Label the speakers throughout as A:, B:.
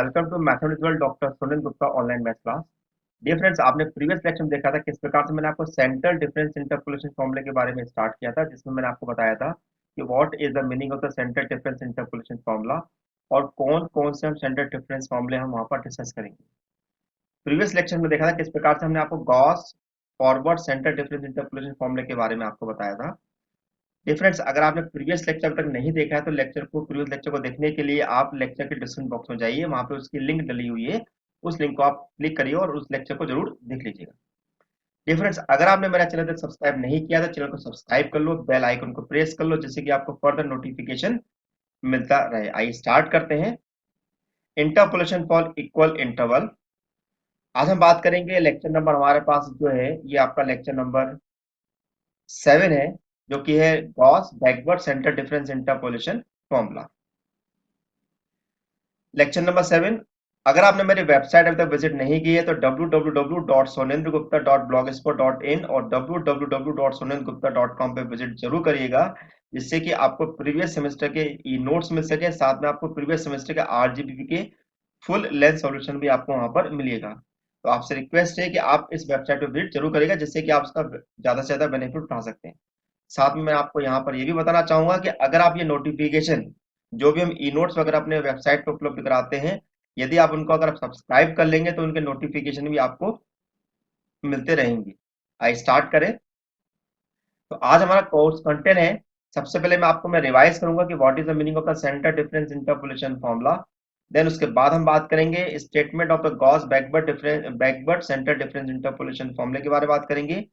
A: Welcome to mathematical doctor Sunil Gupta online math class. Dear friends, आपने previous lecture में देखा था किस प्रकार से मैंने आपको सेंट्रल डिफरेंस इंटरपोलेशन फॉर्मूले के बारे में स्टार्ट किया था, जिसमें मैंने आपको बताया था कि what is the meaning of the central difference interpolation formula और कौन कौन से हम सेंट्रल डिफरेंस फॉर्मूले हम वहां पर डिस्कस करेंगे। प्रीवियस लेक्चर में देखा था किस प्रकार से हमने आपको Gauss forward central difference interpolation फॉर्मूले के बारे में आपको बताया था। डिफरेंस, अगर आपने प्रीवियस लेक्चर तक नहीं देखा है तो प्रीवियस लेक्चर को देखने के लिए आप लेक्चर के डिस्क्रिप्शन बॉक्स में जाइए, वहां पे उसकी लिंक डली हुई है। उस लिंक को आप क्लिक करिए और उस लेक्चर को जरूर देख लीजिएगा। डिफरेंस, अगर आपने मेरा चैनल तक सब्सक्राइब नहीं किया तो चैनल को सब्सक्राइब कर लो, बेल आइकन को प्रेस कर लो, जिससे कि आपको फर्दर नोटिफिकेशन मिलता रहे। आइए स्टार्ट करते हैं। Interpolation for equal interval. आज हम बात करेंगे लेक्चर नंबर हमारे पास जो है ये आपका लेक्चर नंबर 7 है, जो कि है Gauss backward centre difference interpolation formula. Lecture number 7, अगर आपने मेरी वेबसाइट अभी तक विजिट नहीं की है तो www.sonendragupta.blogspot.in और www.sonendragupta.com पे विजिट जरूर करिएगा, जिससे कि आपको प्रीवियस सेमेस्टर के ई नोट्स मिल सके, साथ में आपको प्रीवियस सेमेस्टर के आरजीबीपी के फुल लेंथ सॉल्यूशन भी आपको वहां पर मिलेगा। तो आपसे रिक्वेस्ट है कि आप इस वेबसाइट पे विजिट जरूर करिएगा, जिससे कि आप उसका ज्यादा से ज्यादा बेनिफिट उठा सकते हैं। साथ में मैं आपको यहाँ पर ये भी बताना चाहूंगा कि अगर आप ये नोटिफिकेशन जो भी हम ई नोट्स वगैरह अपने वेबसाइट पर उपलब्ध कराते हैं, यदि आप उनको अगर सब्सक्राइब कर लेंगे तो उनके नोटिफिकेशन भी आपको मिलते रहेंगे। आइए स्टार्ट करें। तो आज हमारा कोर्स कंटेंट है। सबसे पहले मैं रिवाइज करूंगा कि what is the meaning of the centre difference interpolation formula. Then उसके बाद हम बात करेंगे statement of the Gauss backward centre difference interpolation फॉर्मूले के बारे में बात करेंगे।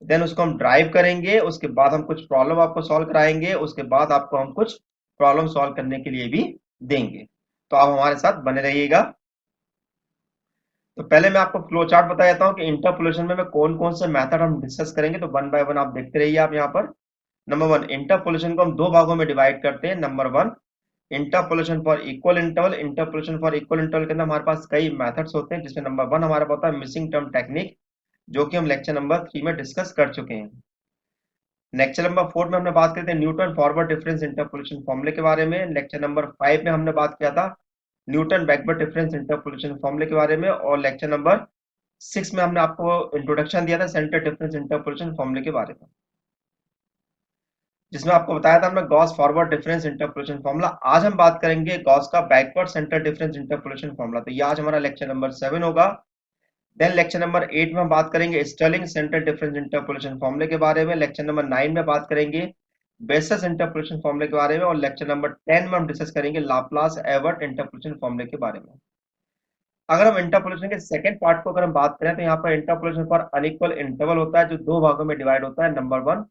A: देन उसको हम ड्राइव करेंगे, उसके बाद हम कुछ प्रॉब्लम आपको सॉल्व कराएंगे, उसके बाद आपको हम कुछ प्रॉब्लम सॉल्व करने के लिए भी देंगे। तो आप हमारे साथ बने रहिएगा। तो पहले मैं आपको फ्लो चार्ट बता देता हूं कि इंटरपोलेशन में कौन कौन से मेथड हम डिस्कस करेंगे। तो वन बाय वन आप देखते रहिए। आप यहाँ पर नंबर वन, इंटरपोलेशन को हम दो भागों में डिवाइड करते हैं। Number one, interpolation for equal interval. Interpolation for equal interval के अंदर हमारे पास कई मेथड्स होते हैं, जिसमें नंबर वन हमारा होता है मिसिंग टर्म टेक्निक, जो कि हम लेक्चर नंबर 3 में डिस्कस कर चुके हैं। लेक्चर नंबर 4 में हमने बात की थी न्यूटन फॉरवर्ड डिफरेंस इंटरपोलेशन फॉर्मूले के बारे में। लेक्चर नंबर 5 में हमने बात किया था न्यूटन बैकवर्ड डिफरेंस इंटरपोलेशन फॉर्मूले के बारे में। और लेक्चर नंबर 6 में हमने आपको इंट्रोडक्शन दिया था सेंटर डिफरेंस इंटरपोलेशन फॉर्मूले के बारे में, जिसमें आपको बताया था हमने Gauss forward difference interpolation formula. आज हम बात करेंगे गॉस का backward centre difference interpolation formula. तो ये आज हमारा लेक्चर नंबर 7 होगा। देन लेक्चर नंबर 8 में हम बात करेंगे स्टर्लिंग सेंटर डिफरेंस इंटरपोलेशन फॉर्मूले के बारे में। लेक्चर नंबर 9 में बात करेंगे बेसेस इंटरपोलेशन फॉर्मूले के बारे में। और लेक्चर नंबर 10 में हम डिस्कस करेंगे लाप्लास एवर्ट इंटरपोलेशन फॉर्मूले के बारे में। अगर हम इंटरपोलेशन के सेकंड पार्ट को अगर हम बात करें तो यहाँ पर इंटरपोलेशन फॉर अनइक्वल इंटरवल होता है, जो दो भागों में डिवाइड होता है। Number one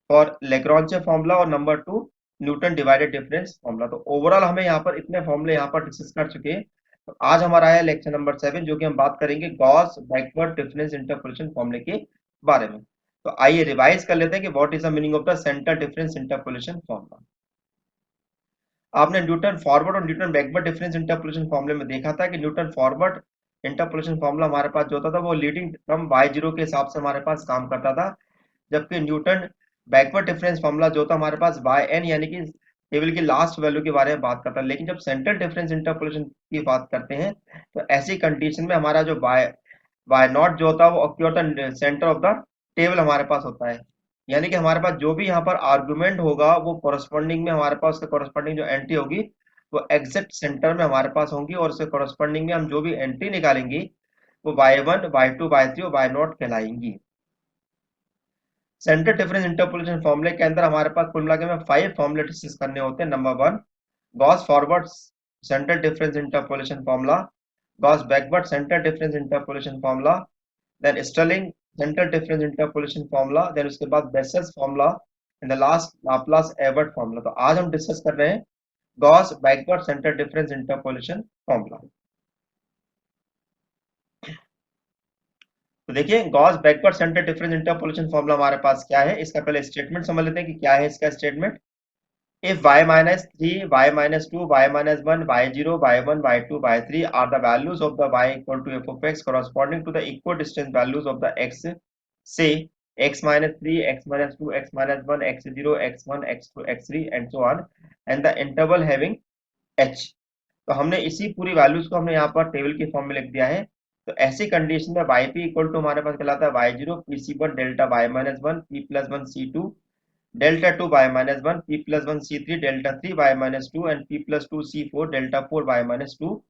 A: for Lagrange formula और number two Newton divided difference formula. तो ओवरऑल हमें यहाँ पर इतने फॉर्मूले यहाँ पर डिस्कस कर चुके हैं। तो आज हमारा है लेक्चर नंबर 7, जो कि हम बात करेंगे गॉस बैकवर्ड डिफरेंस इंटरपोलेशन फॉर्मूले के बारे में। तो आइए रिवाइज कर लेते हैं कि what is the meaning of the centre difference interpolation formula. आपने न्यूटन फॉरवर्ड और न्यूटन बैकवर्ड डिफरेंस इंटरपोलेशन फॉर्मूले में देखा था कि न्यूटन फॉरवर्ड इंटरपोलेशन फॉर्मूला हमारे पास जो होता था वो लीडिंग टर्म y0 के हिसाब से हमारे पास काम करता था, जबकि न्यूटन बैकवर्ड डिफरेंस फॉर्मूला जो था हमारे पास yn यानी कि टेबल की लास्ट वैल्यू के बारे में बात करता है। लेकिन जब सेंटर डिफरेंस इंटरपोलेशन की बात करते हैं तो ऐसी कंडीशन में हमारा जो y नॉट जो होता है वो occur the centre of the table हमारे पास होता है। यानी कि हमारे पास जो भी यहाँ पर आर्गुमेंट होगा वो कोरस्पॉन्डिंग में हमारे पास उसके कोरस्पॉन्डिंग जो एंट्री होगी वो एग्जैक्ट सेंटर में हमारे पास होंगी, और उसके कोरस्पॉन्डिंग में हम जो भी एंट्री निकालेंगे वो y1 y2 y3 और y0 कहलाएंगी। सेंटर डिफरेंस इंटरपोलेशन फॉर्मूले के अंदर हमारे पास कुल मिला के 5 फॉर्मूले डिस्कस करने होते हैं। Number one, Gauss forward centre difference interpolation formula, Gauss backward centre difference interpolation formula, then Stirling centre difference interpolation formula, then उसके बाद Bessel's formula, and the last Laplace Everett formula. तो आज हम डिस्कस कर रहे हैं Gauss backward centre difference interpolation formula. तो देखिए Gauss backward centre difference interpolation formula हमारे पास क्या है, इसका पहले स्टेटमेंट समझ लेते हैं कि क्या है इसका statement. If y minus 3, y minus 2, y minus 1, y0, y1, y2, y3 are the values of the y equal to f of x corresponding to the equidistant values of the x, say x minus 3, x minus 2, x minus 1, x0, x1, x2, x3 and so on, and the interval having h. तो हमने इसी पूरी values को हमने यहाँ पर table के form में लिख दिया है। तो ऐसी कंडीशन में वाई पी इक्वल टू हमारे पास कहलाता है y zero p C one delta y minus one p plus one C two delta two y minus one p plus one C three delta three y minus two and p plus two C four delta four y minus two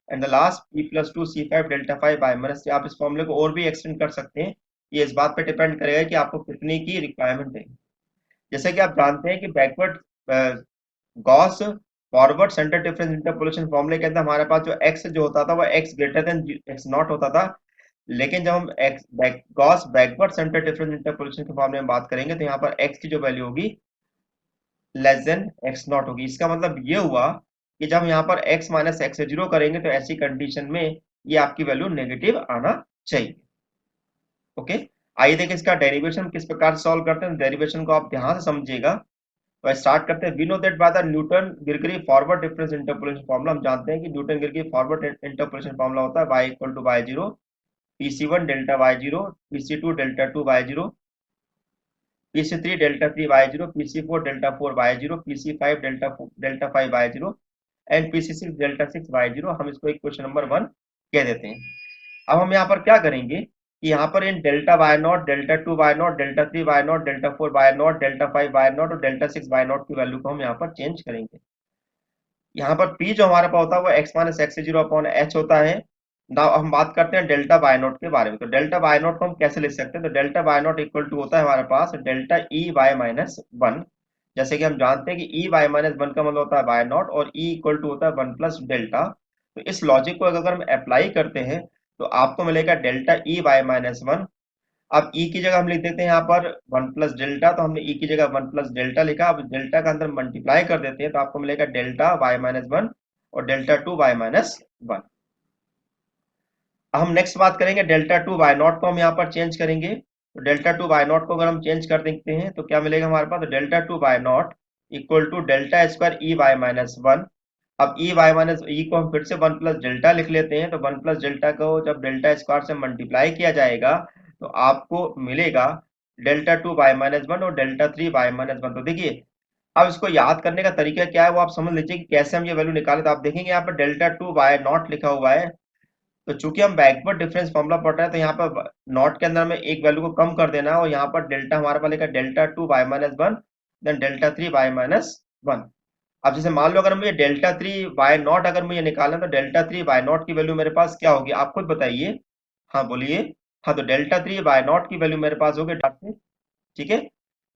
A: and the last p plus two C five delta five y minus. आप इस फॉर्मूले को और भी extend कर सकते हैं। ये इस बात पे डिपेंड करेगा कि आपको कितने की रिक्वायरमेंट है। जैसे कि आप जानते हैं कि backward Gauss forward centre difference interpolation फॉर्मूले के अंदर हमारे पास जो एक्स जो होता था वो x greater than x not होता था। लेकिन जब हम x Gauss backward centre difference interpolation के फॉर्मूले में बात करेंगे तो यहाँ पर एक्स की जो वैल्यू होगी लेस देन एक्स नॉट होगी। इसका मतलब ये हुआ कि जब यहाँ पर x माइनस एक्स जीरो करेंगे तो ऐसी कंडीशन में ये आपकी वैल्यू नेगेटिव आना चाहिए। ओके, आइए देखिए इसका डेरिवेशन किस प्रकार से सॉल्व करते हैं। डेरिवेशन को आप ध्यान से समझिएगा। तो स्टार्ट करते हैं। We know that by the Newton Gregory forward difference interpolation formula, हम जानते हैं कि Newton Gregory forward interpolation formula होता है y equal to y zero p C one delta y zero p c two delta two y zero p c three delta three y zero p c four delta four y zero p c five delta five y zero and p c six delta six y zero. हम इसको equation number one कह देते हैं। अब हम यहाँ पर क्या करेंगे कि यहाँ पर इन delta y not delta two y not delta three y not delta four y not delta five y not और डेल्टा सिक्स वाई नॉट की वैल्यू को हम यहाँ पर चेंज करेंगे। यहाँ पर p जो हमारे पास होता है वो x minus x zero upon H होता है। ना हम बात करते हैं डेल्टा वाई नॉट के बारे में। तो डेल्टा वाई नॉट को हम कैसे लिख सकते हैं। तो delta y not equal to होता है हमारे पास डेल्टा ई वाई माइनस वन। जैसे कि हम जानते हैं कि ई वाई माइनस वन का मतलब होता है वाई नॉट और ई इक्वल टू होता है वन प्लस डेल्टा। तो इस लॉजिक को अगर हम अप्लाई करते हैं तो आपको मिलेगा डेल्टा ई वाई माइनस वन। अब ई की जगह हम लिख देते हैं यहाँ पर वन प्लस डेल्टा। तो हमने ई की जगह वन प्लस डेल्टा लिखा। अब डेल्टा का अंदर मल्टीप्लाई कर देते हैं तो आपको मिलेगा डेल्टा वाई माइनस वन और delta two y minus one. अब हम नेक्स्ट बात करेंगे डेल्टा टू वाई नॉट को हम यहाँ पर चेंज करेंगे। तो डेल्टा टू वाई नॉट को अगर हम चेंज कर देते हैं तो क्या मिलेगा हमारे पास। तो delta two y not equal to delta square E y minus one. अब ई वाई माइनस ई को हम फिर से वन प्लस डेल्टा लिख लेते हैं। तो वन प्लस डेल्टा को जब डेल्टा स्क्वायर से मल्टीप्लाई किया जाएगा तो आपको मिलेगा delta two y minus one और delta three y minus one. तो देखिए अब इसको याद करने का तरीका क्या है वो आप समझ लीजिए कि कैसे हम ये वैल्यू निकाले। तो आप देखेंगे यहाँ पर डेल्टा टू वाई नॉट लिखा हुआ है। तो चूंकि हम बैकवर्ड डिफरेंस फॉर्मूला पढ़ रहे हैं तो यहाँ पर नॉट के अंदर में एक वैल्यू को कम कर देना है और यहाँ पर डेल्टा हमारे पास लिखा delta two y minus one then delta three y minus one. अब जैसे मान लो अगर मुझे डेल्टा थ्री वाई नॉट अगर मुझे निकालना तो डेल्टा थ्री वाई नॉट की वैल्यू मेरे पास क्या होगी आप खुद बताइए। हाँ बोलिए। हाँ तो डेल्टा थ्री वाई नॉट की वैल्यू मेरे पास होगी डॉट से। ठीक है।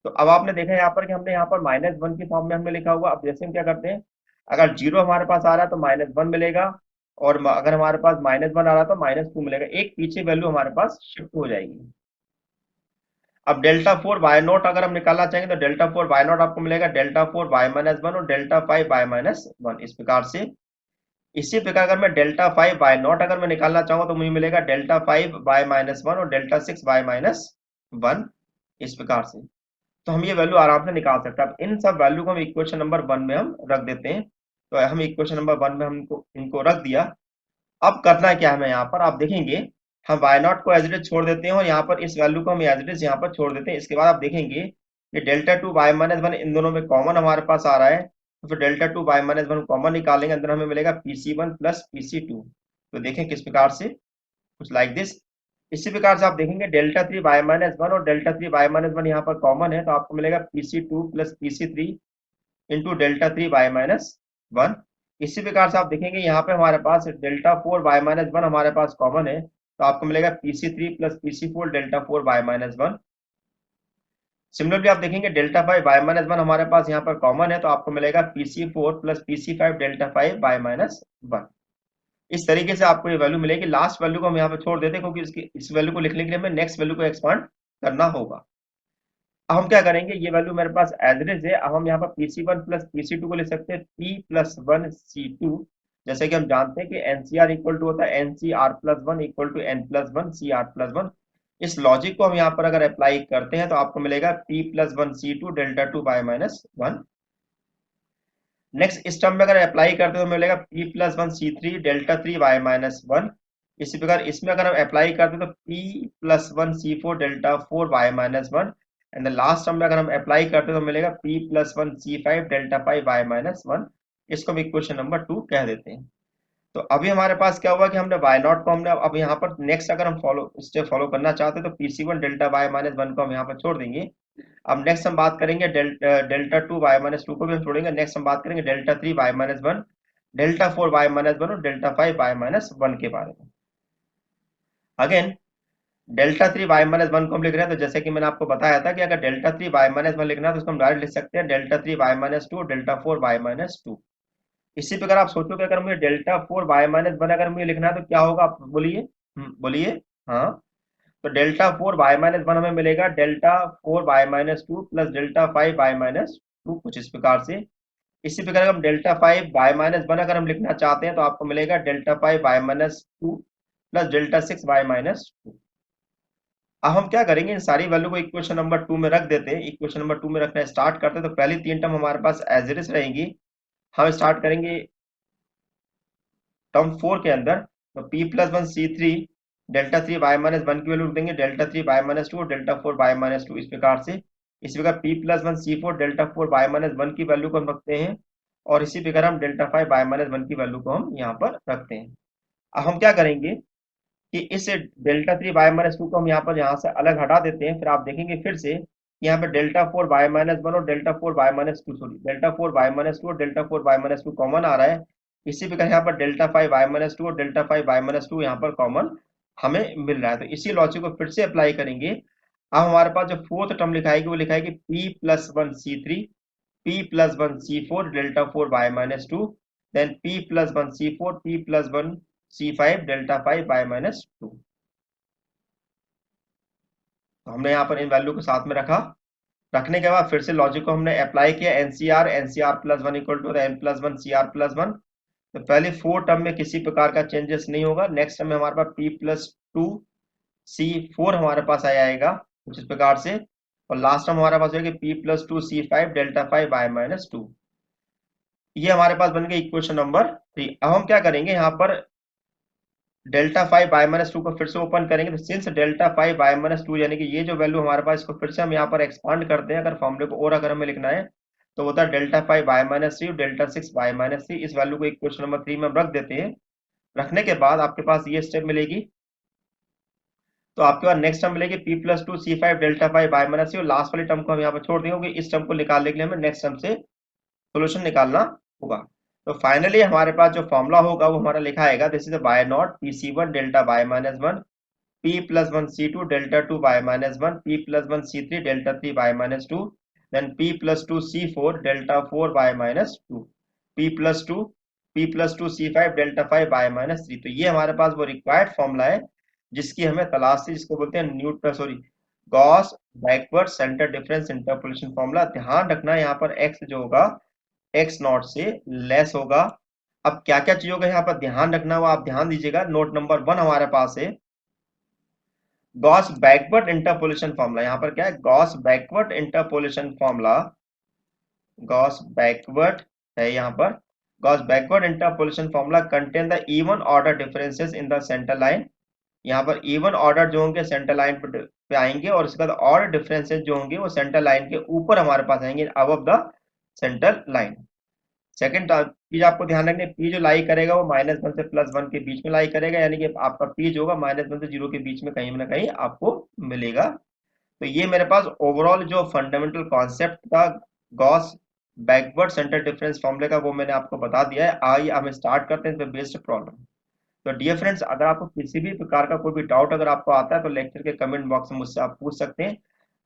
A: तो अब आपने देखा यहाँ पर कि हमने यहाँ पर माइनस वन की फॉर्म में हमने लिखा हुआ। अब जैसे हम क्या करते हैं अगर जीरो हमारे पास आ रहा है तो माइनस वन मिलेगा और अगर हमारे पास माइनस वन आ रहा है तो माइनस टू मिलेगा। एक पीछे वैल्यू हमारे पास शिफ्ट हो जाएगी। अब डेल्टा फोर वाई नॉट अगर हम निकालना चाहेंगे तो डेल्टा फोर वाई नॉट आपको मिलेगा delta four y minus one और delta five y minus one इस प्रकार से। इसी प्रकार अगर मैं डेल्टा फाइव वाई नॉट अगर मैं निकालना चाहूंगा तो मुझे मिलेगा delta five y minus one और delta six y minus one इस प्रकार से। तो हम ये वैल्यू आराम से निकाल सकते हैं। अब इन सब वैल्यू को हम इक्वेशन नंबर वन में हम रख देते हैं। तो हम इक्वेशन नंबर वन में हम इनको रख दिया। अब करना क्या है हमें यहाँ पर आप देखेंगे हम वाई नॉट को एज इट इज छोड़ देते हैं और यहाँ पर इस वैल्यू को हम एज इट इज यहाँ पर छोड़ देते हैं। इसके बाद आप देखेंगे कि delta two y minus one इन दोनों में कॉमन हमारे पास आ रहा है। तो फिर delta two y minus one common निकालेंगे अंदर हमें मिलेगा p C one plus p C two. तो देखें किस प्रकार से कुछ लाइक दिस। इसी प्रकार से आप देखेंगे delta three y minus one और delta three y minus one यहाँ पर कॉमन है तो आपको मिलेगा p c two plus p c three into delta three y minus one. इसी प्रकार से आप देखेंगे यहाँ पे हमारे पास delta four y minus one हमारे पास कॉमन है तो आपको मिलेगा p c three plus p c four delta four y minus one. Similarly आप देखेंगे delta five y minus one हमारे पास यहाँ पर कॉमन है तो आपको मिलेगा p C four plus p C five delta five y minus one. इस तरीके से आपको ये वैल्यू मिलेगी। लास्ट वैल्यू को हम यहाँ पे छोड़ देते हैं क्योंकि इसकी इस वैल्यू को लिखने के लिए हमें नेक्स्ट वैल्यू को एक्सपांड करना होगा। अब हम क्या करेंगे ये वैल्यू मेरे पास एज इट इज है। अब हम यहाँ पर p C one plus p C two को लिख सकते हैं पी प्लस वन सी टू। जैसे कि हम जानते हैं कि एनसीआर इक्वल टू होता है n C r plus one equal to n plus one C r plus one. इस लॉजिक को हम यहाँ पर अगर अप्लाई करते हैं तो आपको मिलेगा p plus one C two delta two by minus one. Next इस टर्म में अगर अप्लाई करते हैं तो मिलेगा पी प्लस वन सी three delta three y minus one. इसी प्रकार इसमें अगर हम अप्लाई करते हैं तो p plus one C four delta four y minus one and the last term में अगर हम अप्लाई करते हैं तो मिलेगा पी प्लस वन सी five delta five y minus one. इसको हम इक्वेशन नंबर 2 कह देते हैं। तो अभी हमारे पास क्या हुआ कि हमने वाई नॉट को हमने अब यहाँ पर नेक्स्ट अगर हम फॉलो स्टेप फॉलो करना चाहते हैं तो PC1 delta y minus one को हम यहाँ पर छोड़ देंगे। अब नेक्स्ट हम बात करेंगे delta two y minus two को भी हम छोड़ेंगे। नेक्स्ट हम बात करेंगे delta three y minus one, delta four y minus one और delta five y minus one के बारे में। Again delta three y minus one को हम लिख रहे हैं, तो जैसे कि मैंने आपको बताया था कि अगर delta three y minus one लिखना है तो उसको हम डायरेक्ट लिख सकते हैं delta three y minus two, delta four y minus two. इसी प्रकार आप सोचो कि अगर मुझे delta four y minus one अगर मुझे लिखना है तो क्या होगा, आप बोलिए। बोलिए। हाँ, तो delta four y minus one हमें मिलेगा delta four y minus two plus delta five y minus two, कुछ इस प्रकार से। इसी प्रकार अगर हम delta five y minus one अगर हम लिखना चाहते हैं तो आपको मिलेगा delta five y minus two plus delta six y minus two. अब हम क्या करेंगे, इन सारी वैल्यू को इक्वेशन नंबर 2 में रख देते हैं। इक्वेशन नंबर 2 में रखना स्टार्ट करते हैं तो पहली तीन टर्म हमारे पास एज इट इज रहेंगी। हम स्टार्ट करेंगे टर्म 4 के अंदर, तो p प्लस वन सी three delta three y minus one की वैल्यू रख देंगे delta three y minus two और delta four y minus two, इस प्रकार से। इसी प्रकार p प्लस वन सी four delta four y minus one की वैल्यू को हम रखते हैं और इसी प्रकार हम delta five y minus one की वैल्यू को हम यहाँ पर रखते हैं। अब हम क्या करेंगे कि इस delta three y minus two को हम यहाँ से अलग हटा देते हैं। फिर आप देखेंगे फिर से यहाँ पे delta four y minus one और delta four y minus two, sorry delta four y minus two और delta four y minus two common आ रहा है। इसी प्रकार यहाँ पर delta five y minus two और delta five y minus two यहाँ पर कॉमन हमें मिल रहा है। तो इसी लॉजिक को फिर से अप्लाई करेंगे। अब हमारे पास जो फोर्थ टर्म लिखाएगी वो लिखाएगी पी प्लस वन सी थ्री, पी प्लस वन सी four delta four y minus two, then p plus one सी फोर पी प्लस वन सी five delta five y minus two. तो हमने यहाँ पर इन वैल्यू को साथ में रखा। रखने के बाद फिर से लॉजिक को हमने अप्लाई किया, n C r n C r plus one equal to n plus one C r plus one. तो पहले फोर टर्म में किसी प्रकार का चेंजेस नहीं होगा। नेक्स्ट टर्म में हमारे पास पी प्लस टू सी फोर हमारे पास आ जाएगा कुछ इस प्रकार से, और लास्ट टर्म हमारे पास होगा पी प्लस टू सी five delta five y minus two. ये हमारे पास बन गई इक्वेशन नंबर 3। अब हम क्या करेंगे, यहाँ पर delta five y minus two को फिर से ओपन करेंगे। तो since delta five y minus two यानी कि ये जो वैल्यू हमारे पास, इसको फिर से हम यहाँ पर एक्सपांड करते हैं। अगर फॉर्मूले को और अगर हमें लिखना है तो होता है delta five y minus three delta six y minus three. इस वैल्यू को इक्वेशन नंबर 3 में हम रख देते हैं। रखने के बाद आपके पास ये स्टेप मिलेगी। तो आपके पास नेक्स्ट टर्म मिलेगी पी प्लस टू सी five delta five y minus three, और लास्ट वाली टर्म को हम यहाँ पर छोड़ देंगे क्योंकि इस टर्म को निकालने के लिए हमें नेक्स्ट टर्म से सोल्यूशन निकालना होगा। तो फाइनली हमारे पास जो फॉर्मूला होगा वो हमारा लिखा आएगा, this is y not p C one delta y minus one, p plus 1 c2 delta 2 y minus 1, p plus 1 c3 delta 3 y minus 2, then p plus 2 c4 delta 4 y minus 2, p plus 2 c5 delta 5 y minus 3। तो ये हमारे पास वो required formula है जिसकी हमें तलाश थी, जिसको बोलते हैं Newton sorry Gauss backward centre difference interpolation formula. ध्यान रखना यहाँ पर x जो होगा x नॉट से लेस होगा। अब क्या क्या चीजों का यहाँ पर ध्यान रखना वो आप ध्यान दीजिएगा। नोट नंबर 1 हमारे पास है गॉस बैकवर्ड इंटरपोलेशन फॉर्मूला। यहाँ पर क्या है, Gauss backward interpolation formula, Gauss backward है यहाँ पर। Gauss backward interpolation formula contain the even order differences in the centre line. यहाँ पर इवन ऑर्डर जो होंगे सेंटर लाइन पे आएंगे और इसके बाद और डिफरेंसेस जो होंगे वो सेंटर लाइन के ऊपर हमारे पास आएंगे, above the centre line. Second चीज आपको ध्यान रखनी है, पी जो लाई करेगा वो माइनस वन से प्लस वन के बीच में लाई करेगा, यानी कि आपका पी जो होगा माइनस वन से जीरो के बीच में कहीं ना कहीं आपको मिलेगा। तो ये मेरे पास ओवरऑल जो फंडामेंटल कॉन्सेप्ट था गॉस बैकवर्ड सेंटर डिफरेंस फॉर्मूले का वो मैंने आपको बता दिया है। आइए हम स्टार्ट करते हैं बेस्ड प्रॉब्लम। तो डियर फ्रेंड्स, अगर आपको किसी भी प्रकार का कोई भी डाउट अगर आपको आता है तो लेक्चर के कमेंट बॉक्स में मुझसे आप पूछ सकते हैं।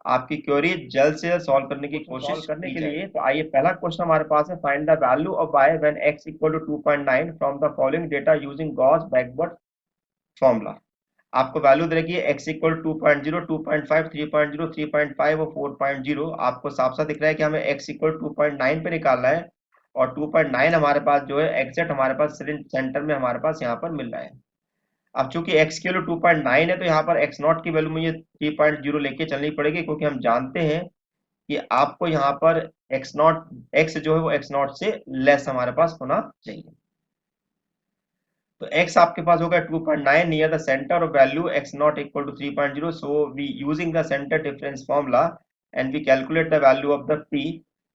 A: आपकी क्वेरी जल्द से जल्द सॉल्व करने की कोशिश करने के लिए। तो आइए पहला क्वेश्चन हमारे पास है, find the value of y when x equal to 2.9 from the following data using Gauss backward formula. आपको वैल्यू दे रखी है x इक्वल 2.0 2.5 3.0 3.5 और 4.0। आपको साफ साफ दिख रहा है कि हमें x इक्वल 2.9 पे निकालना है और 2.9 हमारे पास जो है एग्जैक्ट हमारे पास सेंटर में हमारे पास यहाँ पर मिल रहा है। अब चूंकि x की वैल्यू 2.9 है तो यहाँ पर x नॉट की वैल्यू मुझे 3.0 लेके चलनी पड़ेगी, क्योंकि हम जानते हैं कि आपको यहाँ पर x नॉट x जो है वो x नॉट से लेस हमारे पास होना चाहिए। तो x आपके पास होगा 2.9 near the centre of value x nought equal to 3.0, so we using the centre difference formula and we calculate the value of the p।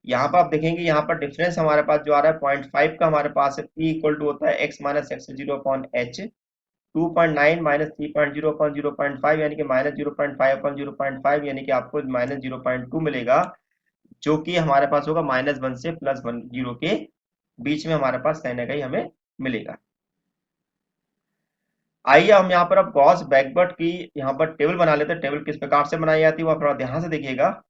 A: यहाँ पर आप देखेंगे, यहाँ पर डिफरेंस हमारे पास जो आ रहा है 0.5 का हमारे पास है, P इक्वल टू होता है x minus x zero upon H, 2.9 minus 3.0 upon 0.5 यानी कि माइनस 0.5 अपॉन 0.5 यानी कि आपको माइनस 0.2 मिलेगा, जो कि हमारे पास होगा -1 से +1 0 के बीच में हमारे पास कहीं ना कहीं हमें मिलेगा। आइए हम यहाँ पर अब गॉस बैकवर्ड की यहाँ पर टेबल बना लेते हैं। टेबल किस प्रकार से बनाई जाती है वो आप थोड़ा ध्यान से देखिएगा।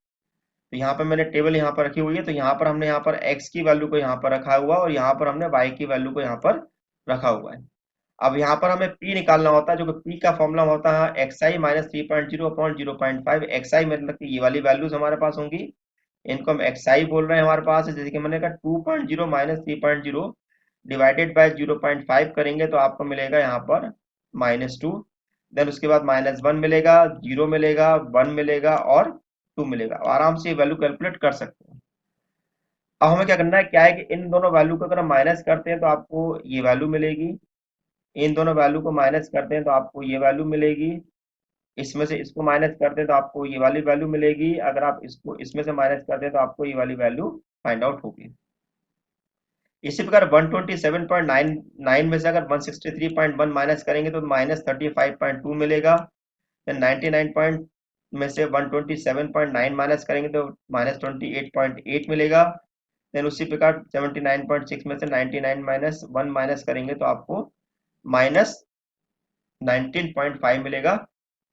A: तो यहाँ पर मैंने टेबल यहाँ पर रखी हुई है, तो यहाँ पर हमने यहाँ पर x की वैल्यू को यहाँ पर रखा हुआ और यहाँ पर हमने y की वैल्यू को यहाँ पर रखा हुआ है। अब यहाँ पर हमें p निकालना होता है, जो कि p का फॉर्मूला होता है xi माइनस 3.0 अपॉन 0.5। xi मतलब कि ये वाली वैल्यूज हमारे पास होंगी, इनको हम xi बोल रहे हैं हमारे पास। जैसे कि मैंने कहा 2.0 माइनस 3.0 डिवाइडेड बाय 0.5 करेंगे तो आपको मिलेगा यहाँ पर -2। देन उसके बाद -1 मिलेगा, 0 मिलेगा, 1 मिलेगा और 2 मिलेगा। आराम से ये वैल्यू कैलकुलेट कर सकते हैं। अब हमें क्या करना है, क्या है कि इन दोनों वैल्यू को अगर हम माइनस करते हैं तो आपको ये वैल्यू मिलेगी, इन दोनों वैल्यू को माइनस करते हैं तो आपको ये वैल्यू मिलेगी, इसमें से इसको माइनस करते हैं तो आपको ये वाली वैल्यू मिलेगी, अगर आप इसको इसमें से माइनस करते हैं तो आपको ये वाली वैल्यू फाइंड आउट होगी। इसी प्रकार 127.99 में से अगर 163.1 माइनस करेंगे तो -35.2 मिलेगा। देन 99 पॉइंट में से 127.9 माइनस करेंगे तो -28.8 मिलेगा। देन उसी प्रकार 79.6 में से 99 माइनस 1 माइनस करेंगे तो आपको -19.5 मिलेगा।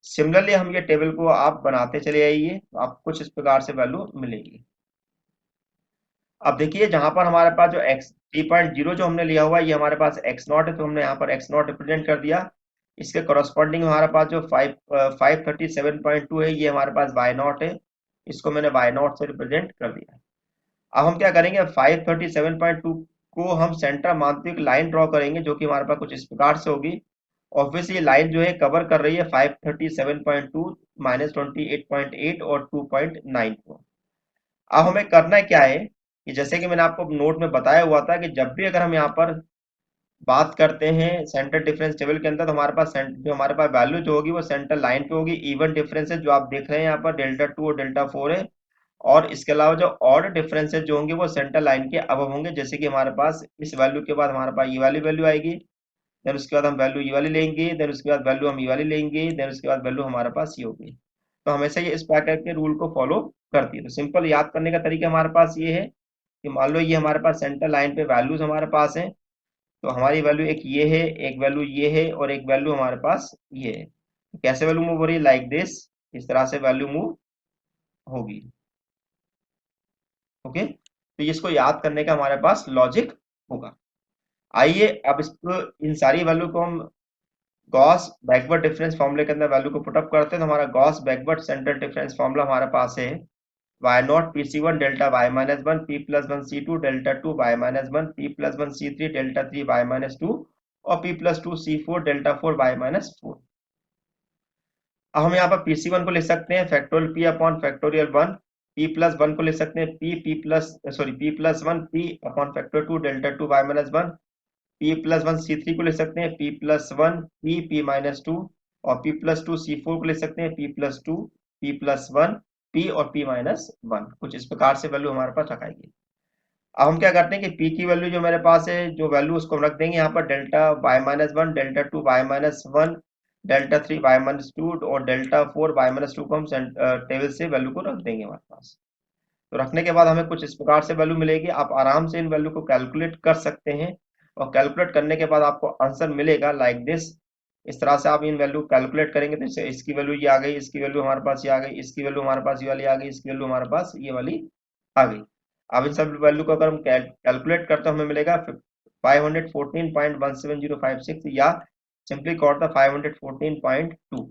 A: सिमिलरली हम ये टेबल को आप बनाते चले आइए तो आपको कुछ इस प्रकार से वैल्यू मिलेगी। अब देखिए जहां पर हमारे पास जो x 3.0 जो हमने लिया हुआ है ये हमारे पास x नॉट है, तो हमने यहाँ पर x नॉट रिप्रेजेंट कर दिया। इसके करस्पॉन्डिंग हमारे पास जो 537.2 है ये हमारे पास y नॉट है, इसको मैंने y नॉट से रिप्रेजेंट कर दिया। अब हम क्या करेंगे, 537.2 को हम सेंटर मानते हुए एक लाइन ड्रॉ करेंगे, जो कि हमारे पास कुछ इस प्रकार से होगी। ऑब्वियसली ये लाइन जो है कवर कर रही है 537.2 -28.8 और 2.9 को। अब हमें करना क्या है कि जैसे कि मैंने आपको नोट में बताया हुआ था कि जब भी अगर हम यहाँ पर बात करते हैं सेंटर डिफरेंस टेबल के अंदर, तो हमारे पास जो हमारे पास वैल्यू जो होगी वो सेंटर लाइन पे होगी। इवन डिफरेंसेस जो आप देख रहे हैं यहाँ पर Δ2 और Δ4 है, और इसके अलावा जो ऑड डिफरेंसेस जो होंगे वो सेंटर लाइन के अब होंगे। जैसे कि हमारे पास इस वैल्यू के बाद हमारे पास ये वाली वैल्यू आएगी, देन उसके बाद हम वैल्यू ये वाली लेंगे, देन उसके बाद वैल्यू हम ये वाली लेंगे, देन उसके बाद वैल्यू हमारे पास ये होगी। तो हमेशा ये इस प्रकार के रूल को फॉलो करती है। तो सिंपल याद करने का तरीका हमारे पास ये है कि मान लो ये हमारे पास सेंटर लाइन पे वैल्यूज हमारे पास है, तो हमारी वैल्यू एक ये है, एक वैल्यू ये है और एक वैल्यू हमारे पास ये है। तो कैसे वैल्यू मूव हो रही है, लाइक दिस, इस तरह से वैल्यू मूव होगी। ओके, तो इसको याद करने का हमारे पास लॉजिक होगा। आइए अब इसको इन सारी वैल्यू को हम गॉस बैकवर्ड डिफरेंस फॉर्मूले के अंदर वैल्यू को पुटअप करते हैं। तो हमारा Gauss backward centre difference formula हमारे पास है y not p C one delta y minus one p plus one C two delta two y minus one p plus one C three delta three y minus two और p plus two सी four delta four y minus four. अब हम यहाँ पर P C one को लिख सकते हैं factorial p upon factorial one, p plus one को लिख सकते हैं p plus sorry p plus one p upon factor two delta two y minus one, p plus one सी थ्री को लिख सकते हैं p plus one p minus two और p plus two सी four को लिख सकते हैं p plus two p plus one p और पी माइनस वन। कुछ इस प्रकार से वैल्यू हमारे पास रखाएगी। अब हम क्या करते हैं कि पी की वैल्यू जो मेरे पास है जो वैल्यू उसको हम रख देंगे यहाँ पर delta y minus one delta two y minus one delta three y minus two और delta four y minus two को हम टेबल से वैल्यू को रख देंगे हमारे पास। तो रखने के बाद हमें कुछ इस प्रकार से वैल्यू मिलेगी। आप आराम से इन वैल्यू को कैलकुलेट कर सकते हैं और कैलकुलेट करने के बाद आपको आंसर मिलेगा लाइक दिस। इस तरह से आप इन वैल्यू कैलकुलेट करेंगे तो इसकी वैल्यू ये आ गई, इसकी वैल्यू हमारे पास ये आ गई, इसकी वैल्यू हमारे पास ये वाली आ गई, इसकी वैल्यू हमारे पास ये वाली आ गई। अब इन सब वैल्यू को अगर हम कैलकुलेट करते हैं हमें मिलेगा 514.17056 या सिंपली कॉल्ड द 514.2।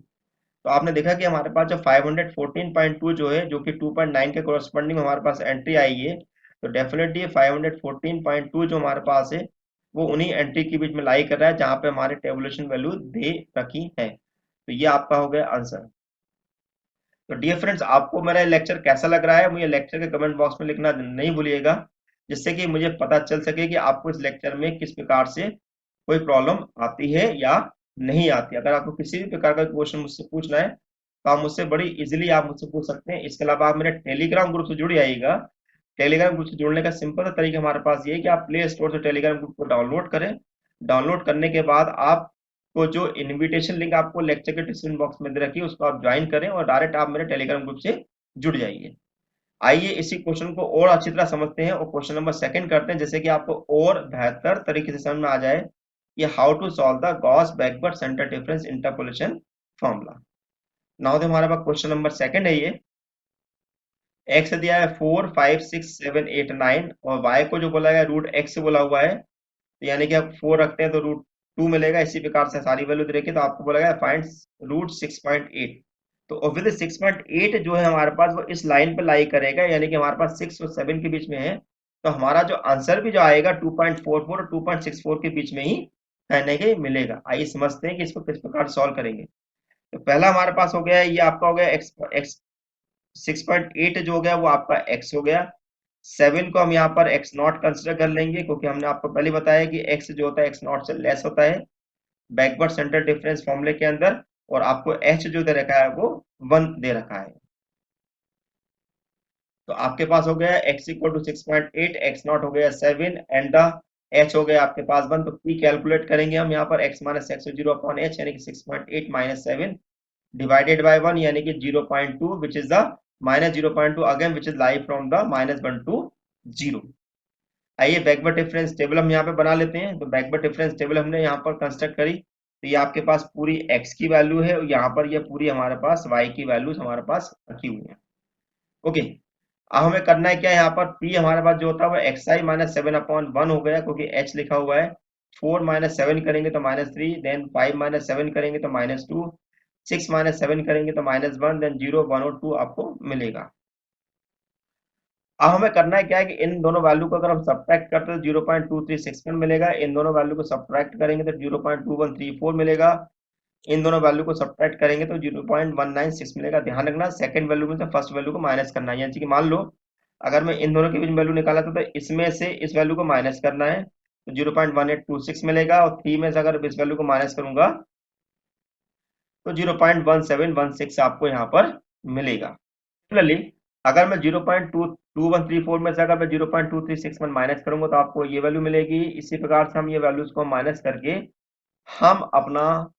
A: तो आपने देखा कि हमारे पास जो 514.2 जो है जो कि 2.9 के कोरस्पॉन्डिंग हमारे पास एंट्री आई है, तो डेफिनेटली 514.2 जो हमारे पास है वो उन्हीं एंट्री के बीच में लाई कर रहा है जहां पे हमारे टेबुलेशन वैल्यू दे रखी है। तो ये आपका हो गया आंसर। तो डियर फ्रेंड्स, आपको मेरा लेक्चर कैसा लग रहा है मुझे लेक्चर के कमेंट बॉक्स में लिखना नहीं भूलिएगा, जिससे कि मुझे पता चल सके कि आपको इस लेक्चर में किस प्रकार से कोई प्रॉब्लम आती है या नहीं आती। अगर आपको किसी भी प्रकार का क्वेश्चन मुझसे पूछना है तो आप मुझसे बड़ी इजीली आप मुझसे पूछ सकते हैं। इसके अलावा आप मेरे टेलीग्राम ग्रुप से जुड़ जाइएगा, टेलीग्राम ग्रुप से जुड़ने का सिंपल सा तरीका हमारे पास ये है कि आप प्ले स्टोर से टेलीग्राम ग्रुप को डाउनलोड करें। डाउनलोड करने के बाद आपको जो इनविटेशन लिंक आपको लेक्चर के डिस्क्रिप्शन बॉक्स में दे रखी है उसको आप ज्वाइन करें और डायरेक्ट आप मेरे टेलीग्राम ग्रुप से जुड़ जाइए। आइए इसी क्वेश्चन को और अच्छी तरह समझते हैं और क्वेश्चन नंबर सेकंड करते हैं, जैसे कि आपको और बेहतर तरीके से समझ में आ जाए कि how to solve the Gauss backward centre difference interpolation formula. Now तो हमारे पास क्वेश्चन नंबर सेकंड है ये। एक्स दिया है 4 5 6 7 8 9 और वाई को जो बोला गया रूट एक्स बोला हुआ है, तो यानी कि आप 4 रखते हैं तो रूट 2 मिलेगा। इसी प्रकार से सारी वैल्यू दे रखी है तो आपको बोला गया फाइंड रूट 6.8। तो ऑब्वियसली 6.8 जो है हमारे पास वो इस लाइन पे लाई करेगा, यानी कि हमारे पास 6 और 7 के बीच में है। तो हमारा जो आंसर भी जो आएगा 2.44 और 2.64 के बीच में ही कहने के मिलेगा। आइए समझते हैं कि इसको किस प्रकार सॉल्व करेंगे। तो पहला हमारे पास हो गया है, ये आपका हो गया एक्स एक्स 6.8 जो हो गया वो आपका x हो गया। 7 को हम यहाँ पर x नॉट कंसिडर कर लेंगे क्योंकि हमने आपको पहले बताया कि x जो होता है x नॉट से लेस होता है बैकवर्ड सेंटर डिफरेंस फॉर्मूले के अंदर। और आपको h जो दे रखा है वो 1 दे रखा है। तो आपके पास हो गया x equal to 6.8, x nought हो गया 7 एंड द h हो गया आपके पास 1। तो p कैलकुलेट करेंगे हम यहाँ पर x minus x zero upon h, यानी कि 6.8 माइनस 7 divided by 1 यानी कि 0.2 which is the minus 0.2 again which is lie from the -1 to 0। आइए बैकवर्ड डिफरेंस टेबल हम यहाँ पे बना लेते हैं। तो बैकवर्ड डिफरेंस टेबल हमने यहाँ पर कंस्ट्रक्ट करी, तो ये आपके पास पूरी x की वैल्यू है और यहाँ पर ये पूरी हमारे पास y की वैल्यूज हमारे पास रखी हुई है। ओके, अब हमें करना है क्या, यहाँ पर p हमारे पास जो होता है वो xi माइनस 7/1 हो गया क्योंकि h लिखा हुआ है। 4 माइनस 7 करेंगे तो -3, देन 5 माइनस 7 करेंगे तो -2, 6 माइनस 7 करेंगे तो -1, देन 0 1 और 2 आपको मिलेगा। अब हमें करना है क्या है कि इन दोनों वैल्यू को अगर हम सब्ट्रैक्ट करते हैं तो 0.2361 मिलेगा। इन दोनों वैल्यू को सब्ट्रैक्ट करेंगे तो 0.2134 मिलेगा। इन दोनों वैल्यू को सब्ट्रैक्ट करेंगे तो 0.196 मिलेगा। ध्यान रखना सेकंड वैल्यू में से फर्स्ट वैल्यू को माइनस करना है, यानी कि मान लो अगर मैं इन दोनों के बीच वैल्यू निकाला था तो इसमें से इस वैल्यू को माइनस करना है तो 0.1826 मिलेगा। और 3 में से अगर इस वैल्यू को माइनस करूंगा तो 0.1716 आपको यहाँ पर मिलेगा। सिमिलरली अगर मैं 0.2134 में से अगर मैं 0.2361 माइनस करूंगा तो आपको ये वैल्यू मिलेगी। इसी प्रकार से हम ये वैल्यूज को माइनस करके हम अपना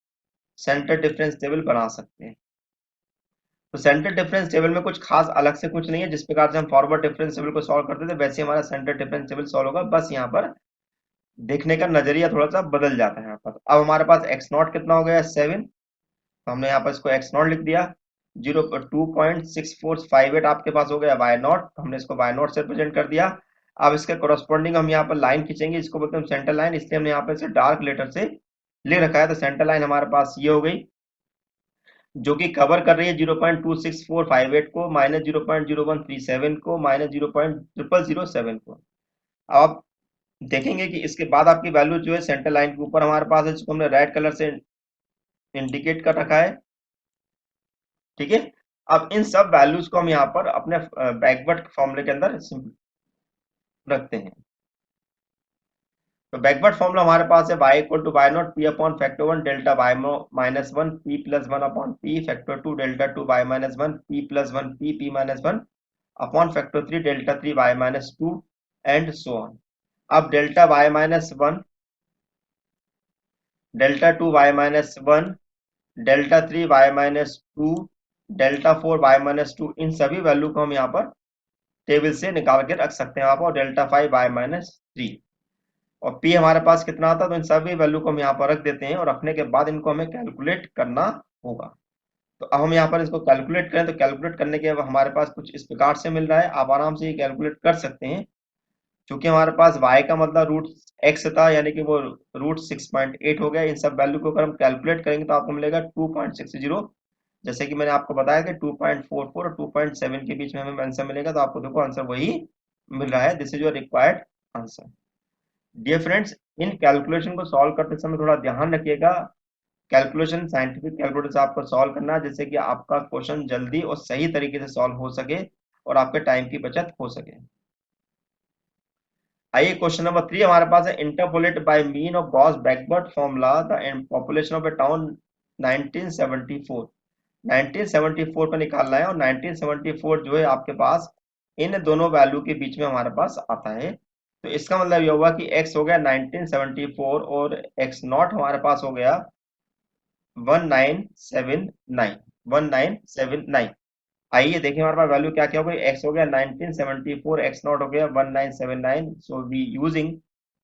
A: सेंटर डिफरेंस टेबल बना सकते हैं। तो सेंटर डिफरेंस टेबल में कुछ खास अलग से कुछ नहीं है, जिस प्रकार से हम फॉरवर्ड डिफरेंस टेबल को सॉल्व करते थे वैसे हमारा सेंटर डिफरेंस टेबल सॉल्व होगा, बस यहाँ पर देखने का नजरिया थोड़ा सा बदल जाता है। यहाँ पर अब हमारे पास एक्स नॉट कितना हो गया 7, तो हमने यहाँ पर इसको एक्स नॉट लिख दिया। 2.6458 आपके पास हो गया वाई नॉट, हमने इसको वाई नॉट से रिप्रेजेंट कर दिया। अब इसके कोरस्पॉन्डिंग हम यहाँ पर लाइन खींचेंगे, इसको बोलते हैं सेंटर लाइन, इसलिए हमने यहाँ पर इसे डार्क लेटर से लिख रखा है। तो सेंटर लाइन हमारे पास ये हो गई जो कि कवर कर रही है 0.26458 को, -0.0137 को, -0.0007 को। अब आप देखेंगे कि इसके बाद आपकी वैल्यू जो है सेंटर लाइन के ऊपर हमारे पास है, जिसको हमने रेड कलर से इंडिकेट कर रखा है। ठीक है, अब इन सब वैल्यूज को हम यहाँ पर अपने बैकवर्ड फॉर्मूले के अंदर रखते हैं। तो बैकवर्ड फॉर्मूला हमारे पास है y equal to y not p upon factor 1 delta y minus 1 p plus 1 upon p factor 2 delta 2 y minus 1 p plus 1 p minus 1 upon factor 3 delta 3 y minus 2 and so on. अब delta y minus 1, delta 2 y minus 1, delta 3 y minus 2, delta 4 y minus 2, इन सभी value को हम यहाँ पर table से निकाल के रख सकते हैं। और डेल्टा 5 y माइनस 3 और p हमारे पास कितना आता है, तो इन सभी वैल्यू को हम यहाँ पर रख देते हैं और रखने के बाद इनको हमें कैलकुलेट करना होगा। तो अब हम यहाँ पर इसको कैलकुलेट करें तो कैलकुलेट करने के हमारे पास कुछ इस प्रकार से मिल रहा है, आप आराम से ये कैलकुलेट कर सकते हैं। क्योंकि हमारे पास y का मतलब रूट x था, यानी कि वो रूट 6.8 हो गया। इन सब वैल्यू को अगर हम कैलकुलेट करेंगे तो आपको मिलेगा 2.60। जैसे कि मैंने आपको बताया कि 2.44 और 2.7 के बीच में हमें आंसर मिलेगा, तो आपको देखो आंसर वही मिल रहा है। This is your required answer. Dear friends, इन कैलकुलेशन को सॉल्व करते समय थोड़ा ध्यान रखिएगा, कैलकुलेशन साइंटिफिक कैलकुलेटर से आपको सॉल्व करना है, जिससे कि आपका क्वेश्चन जल्दी और सही तरीके से सॉल्व हो सके और आपके टाइम की बचत हो सके। आइए क्वेश्चन नंबर 3 हमारे पास है, interpolate by mean of Gauss backward formula the population of a town 1974। 1974 पे निकालना है और 1974 जो है आपके पास इन दोनों वैल्यू के बीच में हमारे पास आता है। तो इसका मतलब ये हुआ कि x हो गया 1974 और x नॉट हमारे पास हो गया 1979। 1979। आइए देखिए हमारे पास वैल्यू क्या क्या हो गई। x हो गया 1974, x नॉट हो गया 1979। So we using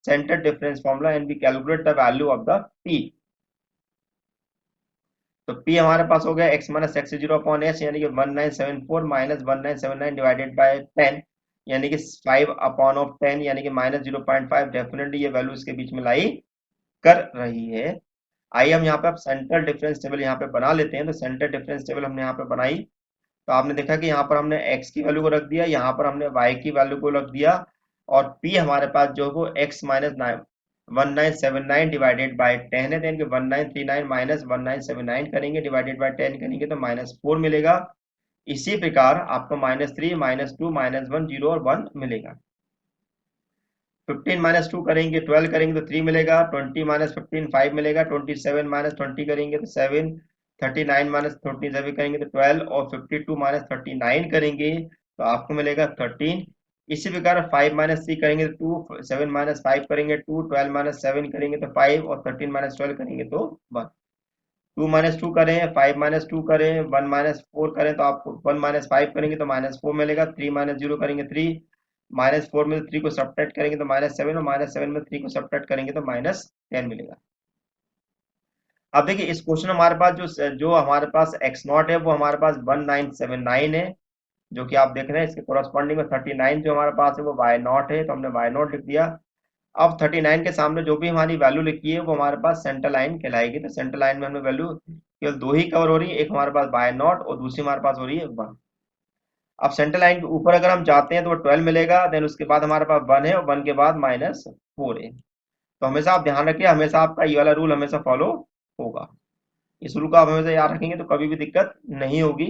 A: centre difference formula and we calculate the value of the p। तो p हमारे पास हो गया x minus x zero upon h, यानी कि 1974 माइनस 1979 डिवाइडेड बाय 10, यानी कि 5 अपॉन ऑफ 10, यानी कि माइनस 0.5। डेफिनेटली ये वैल्यू इसके बीच में लाई कर रही है। आइए हम यहाँ पे अब सेंट्रल डिफरेंस टेबल यहाँ पे बना लेते हैं। तो सेंट्रल डिफरेंस टेबल हमने यहाँ पे बनाई। तो आपने देखा कि यहाँ पर हमने x की वैल्यू को रख दिया, यहाँ पर हमने y की वैल्यू को रख दिया, और p हमारे पास जो है वो x माइनस 1979 डिवाइडेड बाय 10 है। तो यानी कि 1939 माइनस 1979 करेंगे डिवाइडेड बाय 10 करेंगे तो -4 मिलेगा। इसी प्रकार आपको -3 -2 -1 0 और 1 मिलेगा। 15 -2 करेंगे 12 करेंगे तो 3 मिलेगा। 20 -15 5 मिलेगा। 27 -20 करेंगे तो 7। 39 -37 करेंगे तो 12 और 52 -39 करेंगे तो आपको मिलेगा 13। इसी प्रकार 5 -3 करेंगे तो 2। 7 -5 करेंगे 2। 12 -7 करेंगे तो 5 और 13 -12 करेंगे तो 1। 2 -2 करें, 5 -2 करें, 1 -4 करें तो आपको 1 -5 करेंगे तो -4 मिलेगा। 3 -0 करेंगे 3। -4 में 3 को सब्ट्रैक्ट करेंगे तो -7, और -7 में 3 को सब्ट्रैक्ट करेंगे तो -10 मिलेगा। अब देखिए इस क्वेश्चन में हमारे पास जो जो हमारे पास x नॉट है वो हमारे पास 1979 है, जो कि आप देख रहे हैं। इसके कोरस्पॉन्डिंग में 39 जो हमारे पास है वो y नॉट है, तो हमने y नॉट लिख दिया। अब 39 के सामने जो भी हमारी वैल्यू लिखी है वो हमारे पास सेंटर लाइन कहलाएगी। तो सेंटर लाइन में हमने वैल्यू केवल दो ही कवर हो रही है, एक हमारे पास y नॉट और दूसरी हमारे पास हो रही है 1। अब सेंटर लाइन के ऊपर अगर हम जाते हैं तो वो 12 मिलेगा, देन उसके बाद हमारे पास 1 है और 1 के बाद -4 है। तो हमेशा आप ध्यान रखिए, हमेशा आपका ये वाला रूल हमेशा फॉलो होगा। इस रूल को आप हमेशा याद रखेंगे तो कभी भी दिक्कत नहीं होगी।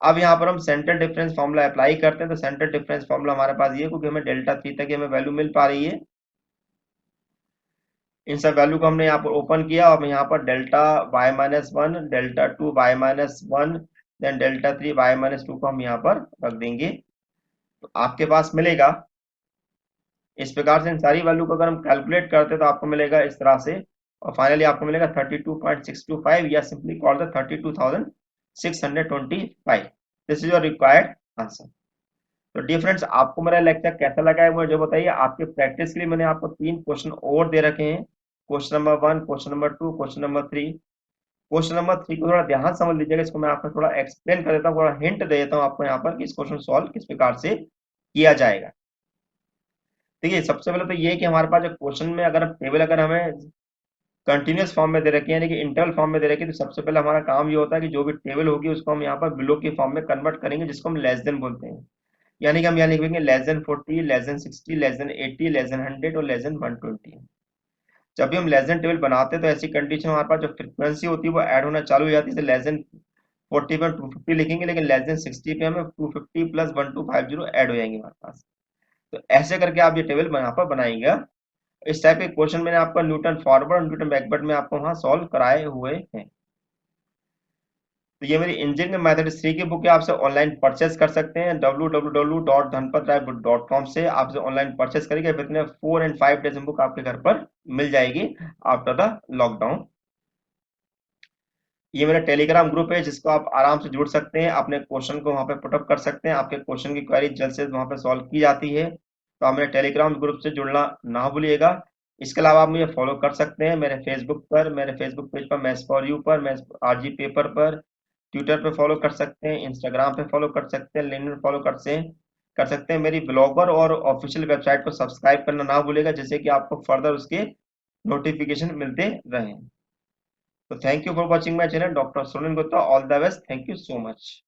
A: अब यहाँ पर हम सेंटर डिफरेंस फॉर्मूला अप्लाई करते हैं। तो सेंटर डिफरेंस फॉर्मूला हमारे पास ये, क्योंकि हमें डेल्टा थ्री तक हमें वैल्यू मिल पा रही है। इन सब वैल्यू को हमने यहाँ पर ओपन किया और यहाँ पर delta y-1, delta 2 y-1, then delta 3 y-2 को हम यहाँ पर रख देंगे। तो आपके पास मिलेगा इस प्रकार से। इन सारी वैल्यू को अगर हम कैलकुलेट करते हैं तो आपको मिलेगा इस तरह से, और फाइनली आपको मिलेगा 32.625, या simply call the 32,625। This is your required answer. तो डियर फ्रेंड्स, आपको मेरा लेक्चर कैसा लगा है मुझे बताइए। आपके प्रैक्टिस के लिए मैंने आपको 3 क्वेश्चन और दे रखे हैं। Question number 1, question number 2, question number 3। Question number 3 को थोड़ा ध्यान से समझ लीजिएगा। इसको मैं आपको थोड़ा एक्सप्लेन कर देता हूँ, थोड़ा हिंट दे देता हूँ आपको यहाँ पर कि इस क्वेश्चन सॉल्व किस प्रकार से किया जाएगा। देखिए सबसे पहले तो ये है कि हमारे पास जो क्वेश्चन में अगर टेबल अगर हमें कंटिन्यूअस फॉर्म में दे रखी है, यानी कि इंटरवल फॉर्म में दे रखी है, तो सबसे पहले हमारा काम ये होता है कि जो भी टेबल होगी उसको हम यहाँ पर बिलो के फॉर्म में कन्वर्ट करेंगे, जिसको हम लेस देन बोलते हैं। यानी कि हम यहाँ लिखेंगे <40, <60, <80, <100 और <120। जब भी हम लेस देन टेबल बनाते हैं तो ऐसी कंडीशन हमारे पास जो फ्रीक्वेंसी होती है वो ऐड होना चालू हो जाती है। <40 पे 250 लिखेंगे, लेकिन <60 पे हमें 250 प्लस 1250 ऐड हो जाएंगे हमारे पास। तो ऐसे करके आप ये टेबल यहाँ पर बनाएंगे। इस टाइप के क्वेश्चन मैंने आपका न्यूटन फॉरवर्ड और न्यूटन बैकवर्ड में आपको वहां सॉल्व कराए हुए हैं। तो ये मेरी इंजीनियरिंग मैथड 3 की बुक है, आपसे ऑनलाइन परचेस कर सकते हैं www.dhanpatraय.com से। आप इसे ऑनलाइन परचेस करेंगे, विद 4 एंड 5 डेज में बुक आपके घर पर मिल जाएगी आफ्टर द लॉकडाउन। ये मेरा टेलीग्राम ग्रुप है जिसको आप आराम से जुड़ सकते हैं, अपने क्वेश्चन को वहां पे पुटअप कर सकते हैं। आपके क्वेश्चन की क्वेरी जल्द से जल्द वहां पे सॉल्व की जाती है। तो आप मेरे टेलीग्राम ग्रुप से जुड़ना ना भूलिएगा। इसके अलावा आप मुझे फॉलो कर सकते हैं मेरे फेसबुक पर, मेरे फेसबुक पेज पर, मैथ्स फॉर यू पर, मैथ्स आरजी पेपर पर, ट्विटर पे फॉलो कर सकते हैं, इंस्टाग्राम पे फॉलो कर सकते हैं, लिंक्डइन फॉलो कर सकते हैं। मेरी ब्लॉगर और ऑफिशियल वेबसाइट को सब्सक्राइब करना ना भूलेगा, जिससे कि आपको फर्दर उसके नोटिफिकेशन मिलते रहें। So thank you for watching my channel, Dr. Sunil Gupta. All the best. Thank you so much.